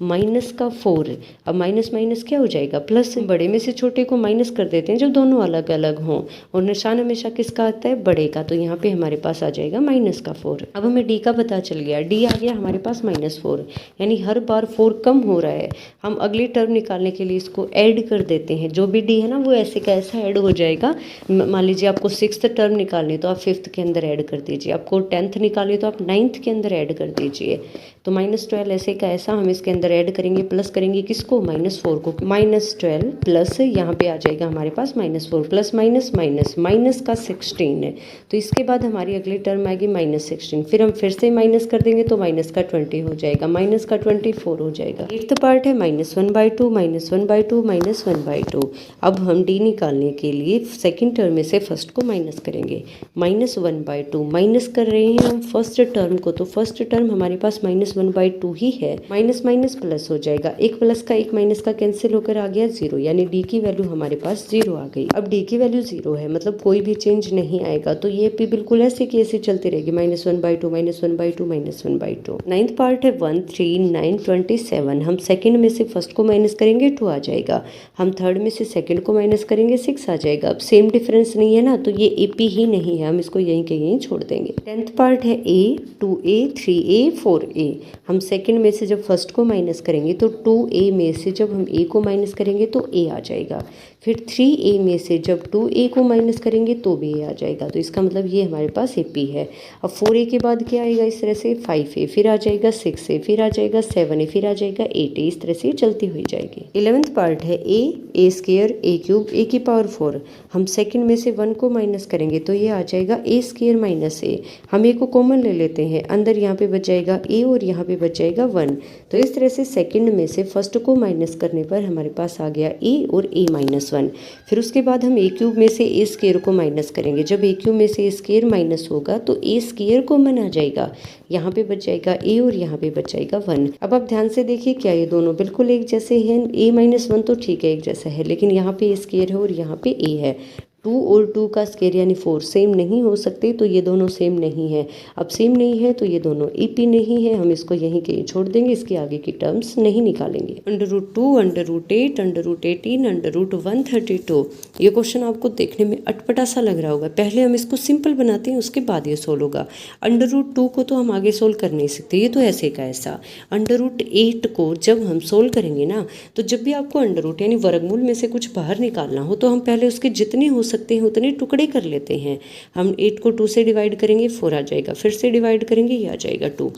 माइनस का 4, अब माइनस माइनस क्या हो जाएगा, प्लस। बड़े में से छोटे को माइनस कर देते हैं जब दोनों अलग अलग हों, और निशान हमेशा किसका आता है, बड़े का। तो यहाँ पे हमारे पास आ जाएगा -4। अब हमें D का पता चल गया, D आ गया हमारे पास -4, यानी हर बार 4 कम हो रहा है। हम अगली टर्म निकालने के लिए इसको ऐड कर देते हैं। जो भी D है ना वो ऐसे का ऐसा ऐड हो जाएगा। मान लीजिए आपको 6th टर्म निकालनी तो आप 5th के अंदर ऐड कर दीजिए, आपको 10th निकालनी तो आप 9th के अंदर ऐड कर दीजिए। तो -12 ऐसे का ऐसा हम इसके अंदर ऐड करेंगे, प्लस करेंगे किसको, -4 को। -12 प्लस यहाँ पे आ जाएगा हमारे पास -4 प्लस माइनस का 16 है। तो इसके बाद हमारी अगली टर्म आएगी -16, फिर हम फिर से माइनस कर देंगे तो माइनस का 20 हो जाएगा, माइनस का 24 हो जाएगा। 8th पार्ट है -1/2, -1/2, -1/2। अब हम D निकालने के लिए सेकेंड टर्म में से फर्स्ट को माइनस करेंगे। -1/2 माइनस कर रहे हैं हम फर्स्ट टर्म को, तो फर्स्ट टर्म हमारे पास -1/2 ही है। माइनस माइनस प्लस हो जाएगा, एक प्लस का एक माइनस का कैंसिल होकर आ गया 0, यानी D की वैल्यू हमारे पास 0 आ गई। अब D की वैल्यू 0 है, मतलब कोई भी चेंज नहीं आएगा। तो ये P बिल्कुल ऐसे की ऐसे चलती रहेगी, -1/2, -1/2, -1/2। 9th पार्ट है 1, 3, 9, 27। हम सेकंड में से फर्स्ट को माइनस करेंगे 2 आ जाएगा। हम थर्ड में से सेकंड को माइनस करेंगे 6 आ जाएगा। अब सेम डिफरेंस नहीं है ना, तो ये AP ही नहीं है, हम इसको यहीं के यहीं छोड़ देंगे। 10th पार्ट है A, 2A, 3A, 4A। हम सेकंड में से जब फर्स्ट को माइनस करेंगे तो 2A में से जब हम A को माइनस करेंगे तो A आ जाएगा। फिर 3a में से जब 2a को माइनस करेंगे तो भी a आ जाएगा, तो इसका मतलब ये हमारे पास AP है। अब 4a के बाद क्या आएगा, इस तरह से 5a, फिर आ जाएगा 6a, फिर आ जाएगा 7a, फिर आ जाएगा 8a, इस तरह से चलती हुई जाएगी। 11th पार्ट है a square a cube a की पावर 4। हम सेकंड में से 1 को माइनस करेंगे तो ये आ जाएगा a स्क्वायर माइनस a। हम a को कॉमन ले लेते हैं, अंदर यहाँ पे बच जाएगा a और यहाँ पे बच जाएगा 1। तो इस तरह से सेकंड में से फर्स्ट को माइनस करने पर हमारे पास आ गया a और a माइनस 1। फिर उसके बाद हम a क्यूब में से a स्क्वायर को माइनस करेंगे। जब a क्यूब में से a स्क्वायर माइनस होगा तो a स्क्वायर कॉमन आ जाएगा, यहाँ पे बच जाएगा a और यहाँ पे बच जाएगा 1। अब आप ध्यान से देखिए, क्या ये दोनों बिल्कुल एक जैसे हैं? a माइनस 1 तो ठीक है एक जैसा है, लेकिन यहाँ पे a स्क्वायर है और यहाँ पे a है। 2 और 2 का स्क्वायर यानी 4 सेम नहीं हो सकते, तो ये दोनों सेम नहीं है। अब सेम नहीं है तो ये दोनों AP नहीं है, हम इसको यहीं के छोड़ देंगे, इसके आगे की टर्म्स नहीं निकालेंगे। √2, √8, √18, √132। ये क्वेश्चन आपको देखने में अटपटा सा लग रहा होगा, पहले हम इसको सिंपल बनाते हैं उसके बाद ये सोल्व होगा। √2 को तो हम आगे सोल्व कर नहीं सकते, ये तो ऐसे का ऐसा। √8 को जब हम सोल्व करेंगे ना, तो जब भी आपको अंडर यानी वर्गमूल में से कुछ बाहर निकालना हो तो हम पहले उसके जितने हो सकते हैं उतने टुकड़े कर लेते हैं। हम 8 को 2 से डिवाइड करेंगे 4 आ जाएगा, फिर से डिवाइड करेंगे ये आ जाएगा 2।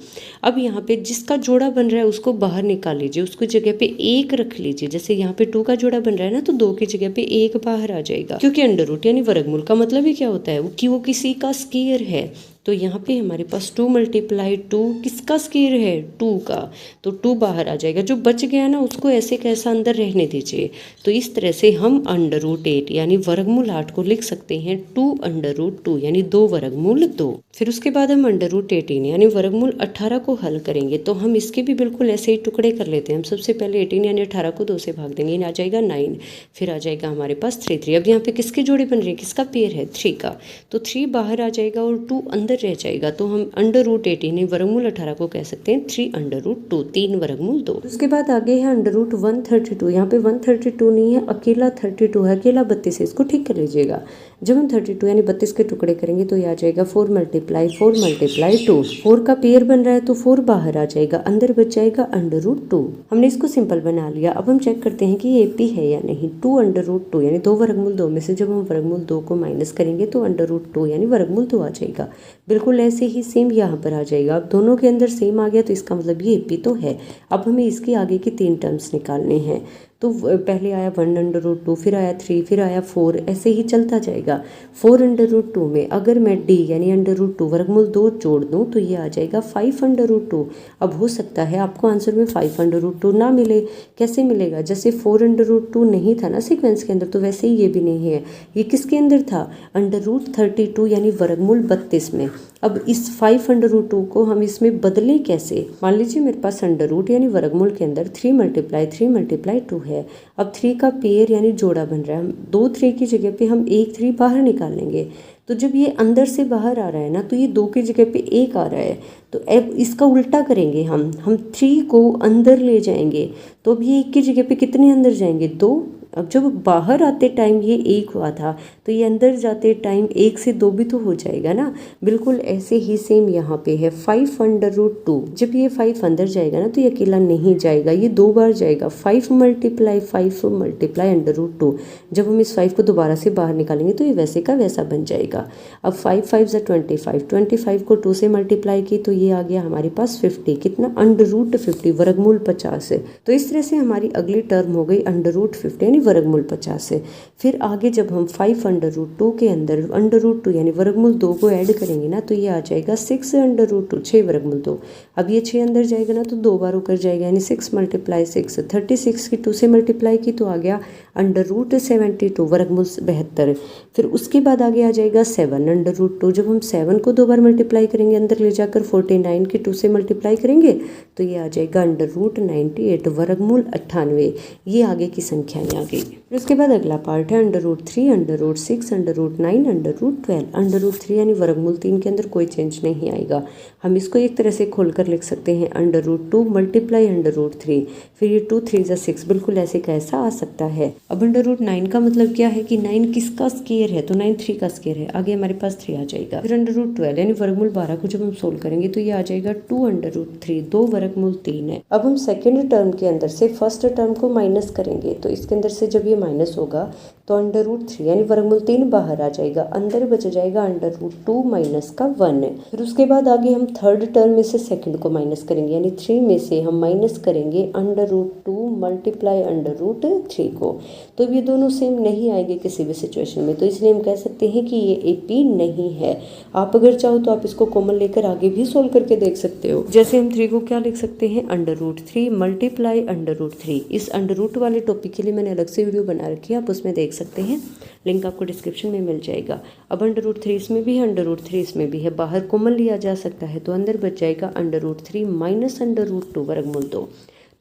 अब यहाँ पे जिसका जोड़ा बन रहा है उसको बाहर निकाल लीजिए, उसकी जगह पे 1 रख लीजिए। जैसे यहाँ पे 2 का जोड़ा बन रहा है ना, तो 2 की जगह पे 1 बाहर आ जाएगा, क्योंकि अंडर रूट यानी वर्गमूल का मतलब ही क्या होता है कि वो किसी का स्क्वायर है। तो यहाँ पे हमारे पास 2 × 2 किसका स्क्वायर है? 2 का, तो 2 बाहर आ जाएगा। जो बच गया ना उसको ऐसे कैसा अंदर रहने दीजिए। तो इस तरह से हम √8 यानी वर्गमूल 8 को लिख सकते हैं 2 √2 यानी 2 वर्गमूल 2। फिर उसके बाद हम √18 यानी वर्गमूल 18 को हल करेंगे, तो हम इसके भी बिल्कुल ऐसे ही टुकड़े कर लेते हैं। हम सबसे पहले 18 यानी 18 को 2 से भाग देंगे, आ जाएगा 9, फिर आ जाएगा हमारे पास 3। अब यहाँ पे किसके जोड़े बन रहे हैं, किसका पेयर है? 3 का, तो 3 बाहर आ जाएगा और 2 अंदर रह जाएगा। तो हम √18 वर्गमूल 18 को कह सकते हैं 3 √2, 3 वर्गमूल 2। उसके बाद आगे है √132। यहाँ पे 132 नहीं है, अकेला 32 है, अकेला 32 है, इसको ठीक कर लीजिएगा। जब हम 32 यानी 32 के टुकड़े करेंगे तो ये आ जाएगा 4 × 4 × 2। 4 का पेयर बन रहा है तो 4 बाहर आ जाएगा, अंदर बच जाएगा √2। हमने इसको सिंपल बना लिया। अब हम चेक करते हैं कि ये AP है या नहीं। 2 √2 यानी 2 वर्गमूल 2 में से जब हम वर्गमूल 2 को माइनस करेंगे तो √2 यानी वर्गमूल 2 आ जाएगा। बिल्कुल ऐसे ही सेम यहाँ पर आ जाएगा। अब दोनों के अंदर सेम आ गया तो इसका मतलब ये AP तो है। अब हमें इसके आगे की 3 टर्म्स निकालने हैं। तो पहले आया 1 √2, फिर आया 3, फिर आया 4, ऐसे ही चलता जाएगा। 4 √2 में अगर मैं D यानी √2 वर्गमूल 2 जोड़ दूँ तो ये आ जाएगा 5 √2। अब हो सकता है आपको आंसर में 5 √2 ना मिले। कैसे मिलेगा? जैसे 4 √2 नहीं था ना सीक्वेंस के अंदर, तो वैसे ही ये भी नहीं है। ये किसके अंदर था? √32 यानी वर्गमूल 32 में। अब इस 5 √2 को हम इसमें बदलें कैसे? मान लीजिए मेरे पास अंडर रूट यानी वर्गमूल के अंदर 3 × 2 है। अब 3 का पेयर यानी जोड़ा बन रहा है, 2 3 की जगह पे हम 1 3 बाहर निकालेंगे। तो जब ये अंदर से बाहर आ रहा है ना, तो ये 2 की जगह पे 1 आ रहा है। तो अब इसका उल्टा करेंगे, हम 3 को अंदर ले जाएंगे। तो अब ये 1 की जगह पे कितने अंदर जाएंगे? 2। अब जब बाहर आते टाइम ये 1 हुआ था तो ये अंदर जाते टाइम 1 से 2 भी तो हो जाएगा ना। बिल्कुल ऐसे ही सेम यहाँ पे है 5 √2। जब ये 5 अंदर जाएगा ना तो ये अकेला नहीं जाएगा, ये 2 बार जाएगा। 5 × 5 × √2। जब हम इस 5 को दोबारा से बाहर निकालेंगे तो ये वैसे का वैसा बन जाएगा। अब 5 5 25, 25 को 2 से मल्टीप्लाई की तो ये आ गया हमारे पास 50। कितना? √50 वर्गमूल 50 है। तो इस तरह से हमारी अगली टर्म हो गई √50 यानी वर्गमूल 50 है। फिर आगे जब हम 5 √2 के अंदर √2 यानी वर्गमूल 2 को ऐड करेंगे ना तो ये आ जाएगा 6 √2, 6 वर्गमूल 2। अब ये 6 अंदर जाएगा ना तो 2 बार ऊपर जाएगा यानी 6 × 6, 36 की 2 से मल्टीप्लाई की तो आ गया √72 वर्गमूल 72। फिर उसके बाद आगे आ जाएगा 7 √2। जब हम 7 को 2 बार मल्टीप्लाई करेंगे अंदर ले जाकर 49 की 2 से मल्टीप्लाई करेंगे तो ये आ जाएगा √98 वर्गमूल 98। ये आगे की संख्याएं आ गई। फिर उसके बाद अगला पार्ट है √3, √6, √9, √12। √3 यानी वर्गमूल 3 के अंदर कोई चेंज नहीं आएगा। हम इसको एक तरह से खोलकर लिख सकते हैं √2 मल्टीप्लाई √3। फिर ये 2 3 6 बिल्कुल ऐसे कैसा आ सकता है। अब √9 का मतलब क्या है कि 9 किसका स्क्वायर है? तो 9 3 का स्क्वायर है। आगे हमारे पास 3 आ जाएगा। फिर √12 यानी वर्गमूल 12 को जब हम सोल्व करेंगे तो ये आ जाएगा 2 √3, 2 वर्गमूल 3 है। अब हम सेकेंड टर्म के अंदर से फर्स्ट टर्म को माइनस करेंगे तो इसके अंदर से जब ये माइनस होगा तो √3 यानी वर्गमूल 3 बाहर आ जाएगा, अंदर बच जाएगा √2 माइनस का 1। फिर उसके बाद आगे हम थर्ड टर्म में से सेकंड को माइनस करेंगे, यानी 3 में से हम माइनस करेंगे √2 मल्टीप्लाई √3 को। तो ये दोनों सेम नहीं आएंगे किसी भी सिचुएशन में, तो इसलिए हम कह सकते हैं कि ये AP नहीं है। आप अगर चाहो तो आप इसको कॉमन लेकर आगे भी सोल्व करके देख सकते हो। जैसे हम 3 को क्या लिख सकते हैं, √3 मल्टीप्लाई √3। इस √ वाले टॉपिक के लिए मैंने अलग से वीडियो बना रखी है, आप उसमें देख सकते हैं, लिंक आपको डिस्क्रिप्शन में मिल जाएगा। अब √3 इसमें भी है, √3 इसमें भी है, बाहर कॉमन लिया जा सकता है, तो अंदर बच जाएगा √3 माइनस √2 वर्गमूल 2।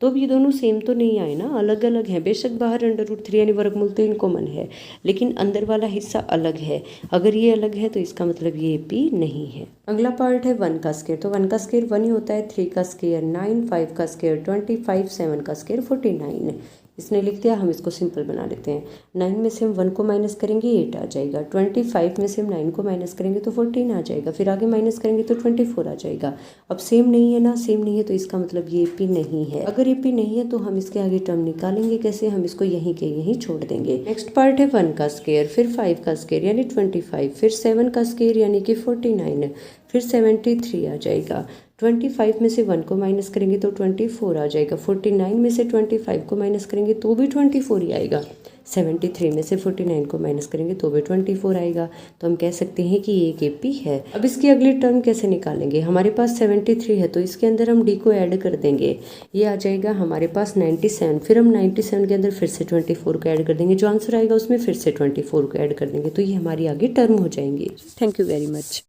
तो अब ये दोनों सेम तो नहीं आए ना, अलग अलग हैं। बेशक बाहर √3 यानी वर्गमूल 3 कॉमन है, लेकिन अंदर वाला हिस्सा अलग है। अगर ये अलग है तो इसका मतलब ये AP नहीं है। अगला पार्ट है 1 का स्क्वायर। तो 1 का स्क्वायर 1 ही होता है, 3 का स्क्वायर 9, 5 का स्क्वायर 25, 7 का स्क्वायर 49। इसने लिख दिया, हम इसको सिंपल बना लेते हैं। 9 में से हम 1 को माइनस करेंगे 8 आ जाएगा, 25 में से हम 9 को माइनस करेंगे तो 14 आ जाएगा, फिर आगे माइनस करेंगे तो 24 आ जाएगा। अब सेम नहीं है ना, सेम नहीं है तो इसका मतलब ये AP नहीं है। अगर AP नहीं है तो हम इसके आगे टर्म निकालेंगे कैसे, हम इसको यहीं के यहीं छोड़ देंगे। नेक्स्ट पार्ट है 1 का स्क्वायर, फिर 5 का स्क्वायर यानी 25, फिर 7 का स्क्वायर यानी कि 49, फिर 73 आ जाएगा। 25 में से 1 को माइनस करेंगे तो 24 आ जाएगा, 49 में से 25 को माइनस करेंगे तो भी 24 ही आएगा, 73 में से 49 को माइनस करेंगे तो भी 24 आएगा। तो हम कह सकते हैं कि ये एक AP है। अब इसकी अगली टर्म कैसे निकालेंगे, हमारे पास 73 है तो इसके अंदर हम D को ऐड कर देंगे, ये आ जाएगा हमारे पास 97, फिर हम 97 के अंदर फिर से 24 को ऐड कर देंगे, जो आंसर आएगा उसमें फिर से 24 को ऐड कर देंगे, तो ये हमारी आगे टर्म हो जाएंगी। Thank you very much.